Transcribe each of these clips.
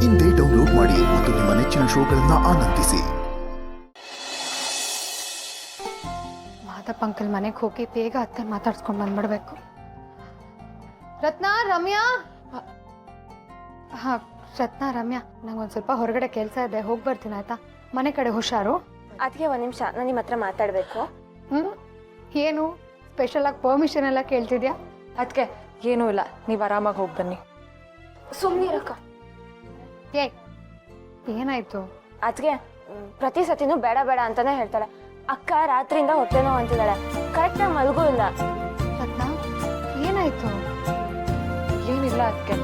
ಇಂದೇ ಡೌನ್ಲೋಡ್ ಮಾಡಿ ಮತ್ತು ನಿಮ್ಮ ನೆಚ್ಚಿನ ಶೋಗಳನ್ನು ಆನಂದಿಸಿ. ಮಾದಪ್ಪ ಅಂಕಲ್ ಮನೆಗೆ ಹೋಗಿ ಬೇಗ ಅತ್ತೆ ಮಾತಾಡ್ಸ್ಕೊಂಡು ಬಂದ್ಬಿಡ್ಬೇಕು. ರತ್ನ, ರಮ್ಯಾ. ಹಾ ರತ್ನ, ರಮ್ಯಾ, ನಂಗೊಂದು ಸ್ವಲ್ಪ ಹೊರಗಡೆ ಕೆಲಸ ಇದೆ, ಹೋಗಿ ಬರ್ತೀನಿ ಆಯ್ತಾ? ಮನೆ ಕಡೆ ಹುಷಾರು. ಅದಕ್ಕೆ ಒಂದು ನಿಮಿಷ, ನಾನು ನಿಮ್ಮ ಹತ್ರ ಮಾತಾಡಬೇಕು. ಏನು ಸ್ಪೆಷಲ್ ಆಗಿ ಪರ್ಮಿಷನ್ ಎಲ್ಲ ಕೇಳ್ತಿದ್ಯಾ? ಅದಕ್ಕೆ ಏನೂ ಇಲ್ಲ, ನೀವು ಆರಾಮಾಗಿ ಹೋಗಿ ಬನ್ನಿ. ಸುಮ್ಮನಿರಕ್ಕ. ಏನಾಯ್ತು? ಅದಕ್ಕೆ ಪ್ರತಿ ಸತಿನೂ ಬೇಡ ಬೇಡ ಅಂತಾನೆ ಹೇಳ್ತಾಳೆ. ಅಕ್ಕ ರಾತ್ರಿಯಿಂದ ಹೊಟ್ಟೆ ನೋವು ಅಂತಿದ್ದಾಳೆ, ಕರೆಕ್ಟಾಗಿ ಮಲಗೂ ಇಲ್ಲ. ರತ್ನ, ಏನಾಯ್ತು? ಏನಿಲ್ಲ ಅದಕ್ಕೆ,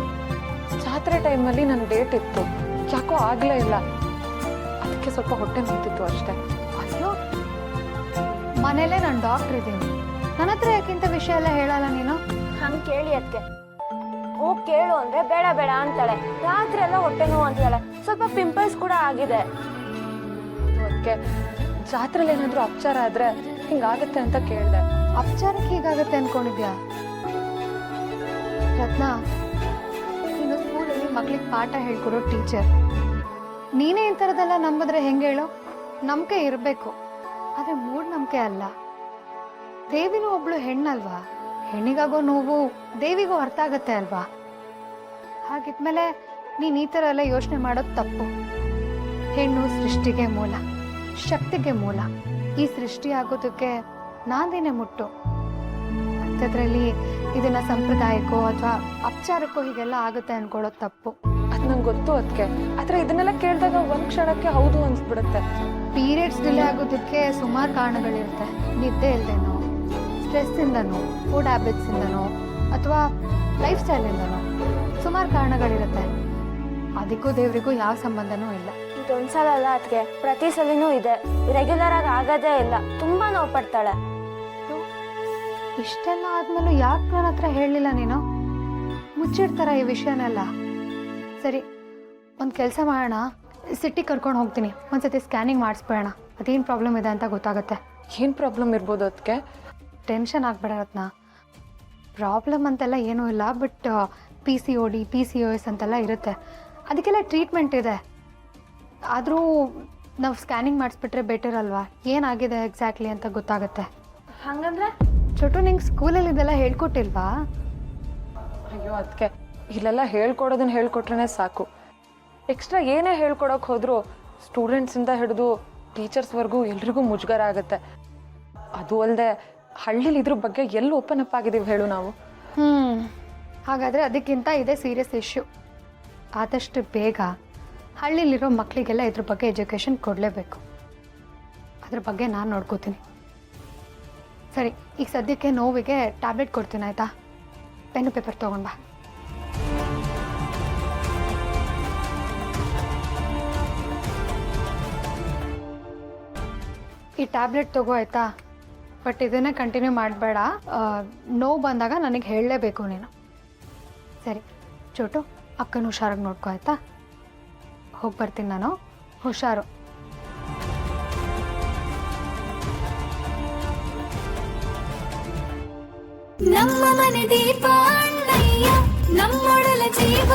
ಜಾತ್ರೆ ಟೈಮಲ್ಲಿ ನನ್ನ ಡೇಟ್ ಇತ್ತು, ಯಾಕೋ ಆಗಲೇ ಇಲ್ಲ, ಅದಕ್ಕೆ ಸ್ವಲ್ಪ ಹೊಟ್ಟೆ ನೋಯ್ತಿತ್ತು ಅಷ್ಟೇ. ಅಯ್ಯೋ, ಮನೇಲೇ ನಾನು ಡಾಕ್ಟರ್ ಇದ್ದೀನಿ, ನನ್ನ ಹತ್ರ ಯಾಕಿಂತ ವಿಷಯ ಎಲ್ಲ ಹೇಳಲ್ಲ ನೀನು? ಹಂಗೆ ಕೇಳಿ ಅದಕ್ಕೆ ಹೋಗಿ ಕೇಳು ಅಂದ್ರೆ ಬೇಡ ಬೇಡ ಅಂತಾಳೆ. ರಾತ್ರಿ ಎಲ್ಲ ಹೊಟ್ಟೆ ನೋವು ಅಂತಿದ್ದಾಳೆ, ಸ್ವಲ್ಪ ಪಿಂಪಲ್ಸ್ ಕೂಡ ಆಗಿದೆ. ಅದಕ್ಕೆ ಜಾತ್ರೆಲಿ ಏನಾದರೂ ಅಪಚಾರ ಆದ್ರೆ ಹಿಂಗಾಗತ್ತೆ ಅಂತ ಕೇಳಿದೆ. ಅಪಚಾರಕ್ಕೆ ಹೀಗಾಗತ್ತೆ ಅನ್ಕೊಂಡಿದ್ಯಾ? ರತ್ನ, ನೀನು ಸ್ಕೂಲಲ್ಲಿ ಮಕ್ಳಿಗೆ ಪಾಠ ಹೇಳ್ಕೊಡೋ ಟೀಚರ್, ನೀನೇ ಈ ಥರದೆಲ್ಲ ನಂಬಿದ್ರೆ ಹೆಂಗೆ ಹೇಳು? ನಂಬಿಕೆ ಇರಬೇಕು, ಆದರೆ ಮೂಢನಂಬಿಕೆ ಅಲ್ಲ. ದೇವಿನೂ ಒಬ್ಳು ಹೆಣ್ಣಲ್ವಾ? ಹೆಣ್ಣಿಗಾಗೋ ನೋವು ದೇವಿಗೂ ಅರ್ಥ ಆಗತ್ತೆ ಅಲ್ವಾ? ಹಾಗಿದ್ಮೇಲೆ ನೀನು ಈ ಥರ ಎಲ್ಲ ಯೋಚನೆ ಮಾಡೋದು ತಪ್ಪು. ಹೆಣ್ಣು ಸೃಷ್ಟಿಗೆ ಮೂಲ, ಶಕ್ತಿಗೆ ಮೂಲ. ಈ ಸೃಷ್ಟಿ ಆಗೋದಕ್ಕೆ ನಾಂದಿನೇ ಮುಟ್ಟು. ಅಂಥದ್ರಲ್ಲಿ ಇದನ್ನ ಸಂಪ್ರದಾಯಕ್ಕೋ ಅಥವಾ ಅಪಚಾರಕ್ಕೋ ಹೀಗೆಲ್ಲ ಆಗುತ್ತೆ ಅನ್ಕೊಳ್ಳೋದು ತಪ್ಪು. ಅದು ನಂಗೆ ಗೊತ್ತು ಅದಕ್ಕೆ, ಆದರೆ ಇದನ್ನೆಲ್ಲ ಕೇಳಿದಾಗ ಒಂದು ಕ್ಷಣಕ್ಕೆ ಹೌದು ಅನ್ಸ್ಬಿಡುತ್ತೆ. ಪೀರಿಯಡ್ಸ್ ಡಿಲೇ ಆಗೋದಕ್ಕೆ ಸುಮಾರು ಕಾರಣಗಳಿರುತ್ತೆ. ನಿದ್ದೆ ಇಲ್ಲದೇನೋ, ಸ್ಟ್ರೆಸ್ಸಿಂದನೋ, ಫುಡ್ ಹ್ಯಾಬಿಟ್ಸಿಂದನೋ, ಅಥವಾ ಲೈಫ್ ಸ್ಟೈಲಿಂದನೋ ಸುಮಾರು ಕಾರಣಗಳಿರುತ್ತೆ. ಅದಕ್ಕೂ ದೇವರಿಗೂ ಯಾವ ಸಂಬಂಧನೂ ಇಲ್ಲ. ಇದೊಂದ್ಸಲ ಅಲ್ಲ ಅದಕ್ಕೆ, ಪ್ರತಿ ಸಲಿನೂ ಇದೆ. ರೆಗ್ಯುಲರ್ ಆಗಿ ಆಗೋದೇ ಇಲ್ಲ, ತುಂಬಾ ನೋವು ಪಡ್ತಾಳೆ. ಇಷ್ಟೆಲ್ಲ ಆದ್ಮೇಲೂ ಯಾಕೆ ನನ್ನ ಹತ್ರ ಹೇಳಲಿಲ್ಲ ನೀನು? ಮುಚ್ಚಿಡ್ತಾರ ಈ ವಿಷಯನೆಲ್ಲ? ಸರಿ, ಒಂದು ಕೆಲಸ ಮಾಡೋಣ, ಸಿಟಿಗೆ ಕರ್ಕೊಂಡು ಹೋಗ್ತೀನಿ, ಒಂದ್ಸತಿ ಸ್ಕ್ಯಾನಿಂಗ್ ಮಾಡಿಸ್ಬೇಡ, ಅದೇನು ಪ್ರಾಬ್ಲಮ್ ಇದೆ ಅಂತ ಗೊತ್ತಾಗುತ್ತೆ. ಏನು ಪ್ರಾಬ್ಲಮ್ ಇರ್ಬೋದು ಅದಕ್ಕೆ? ಟೆನ್ಷನ್ ಆಗಬೇಡ ರತ್ನ, ಪ್ರಾಬ್ಲಮ್ ಅಂತೆಲ್ಲ ಏನೂ ಇಲ್ಲ, ಬಟ್ PCOD PCOS ಅಂತೆಲ್ಲ ಇರುತ್ತೆ, ಅದಕ್ಕೆಲ್ಲ ಟ್ರೀಟ್ಮೆಂಟ್ ಇದೆ. ಆದರೂ ನಾವು ಸ್ಕ್ಯಾನಿಂಗ್ ಮಾಡಿಸ್ಬಿಟ್ರೆ ಬೆಟರ್ ಅಲ್ವಾ? ಏನಾಗಿದೆ ಎಕ್ಸಾಕ್ಟ್ಲಿ ಅಂತ ಗೊತ್ತಾಗುತ್ತೆ. ಹಂಗಂದ್ರೆ ಚೋಟು, ನಿಂಗೆ ಸ್ಕೂಲಲ್ಲಿ ಇದೆಲ್ಲ ಹೇಳ್ಕೊಟ್ಟಿಲ್ವಾ? ಅಯ್ಯೋ ಅದಕ್ಕೆ, ಇಲ್ಲೆಲ್ಲ ಹೇಳ್ಕೊಡೋದನ್ನ ಹೇಳ್ಕೊಟ್ರೆ ಸಾಕು. ಎಕ್ಸ್ಟ್ರಾ ಏನೇ ಹೇಳ್ಕೊಡೋಕೆ ಹೋದರೂ ಸ್ಟೂಡೆಂಟ್ಸಿಂದ ಹಿಡಿದು ಟೀಚರ್ಸ್ವರೆಗೂ ಎಲ್ರಿಗೂ ಮುಜುಗರ ಆಗುತ್ತೆ. ಅದು ಅಲ್ಲದೆ ಹಳ್ಳಿಲಿ ಇದ್ರ ಬಗ್ಗೆ ಎಲ್ಲಿ ಓಪನ್ ಅಪ್ ಆಗಿದ್ದೀವಿ ಹೇಳು ನಾವು? ಹಾಗಾದರೆ ಅದಕ್ಕಿಂತ ಇದೇ ಸೀರಿಯಸ್ ಇಶ್ಯೂ. ಆದಷ್ಟು ಬೇಗ ಹಳ್ಳಿಲಿರೋ ಮಕ್ಕಳಿಗೆಲ್ಲ ಇದ್ರ ಬಗ್ಗೆ ಎಜುಕೇಷನ್ ಕೊಡಲೇಬೇಕು. ಅದ್ರ ಬಗ್ಗೆ ನಾನು ನೋಡ್ಕೋತೀನಿ. ಸರಿ, ಈಗ ಸದ್ಯಕ್ಕೆ ನೋವಿಗೆ ಟ್ಯಾಬ್ಲೆಟ್ ಕೊಡ್ತೀನಿ ಆಯಿತಾ? ಪೆನ್ನು ಪೇಪರ್ ತೊಗೊಂಡು ಬಾ. ಈ ಟ್ಯಾಬ್ಲೆಟ್ ತಗೋ ಆಯಿತಾ? ಬಟ್ ಇದನ್ನೇ ಕಂಟಿನ್ಯೂ ಮಾಡಬೇಡ, ನೋವು ಬಂದಾಗ ನನಗೆ ಹೇಳಲೇಬೇಕು ನೀನು. ಸರಿ ಚೋಟು, ಅಕ್ಕನ ಹುಷಾರಾಗಿ ನೋಡ್ಕೊ ಆಯಿತಾ? ಹೋಗಿ ಬರ್ತೀನಿ ನಾನು, ಹುಷಾರು. ನಮ್ಮ ಮನೆ ದೀಪ ಅಣ್ಣಯ್ಯ, ನಮ್ಮೊಡಲ ಜೀವ.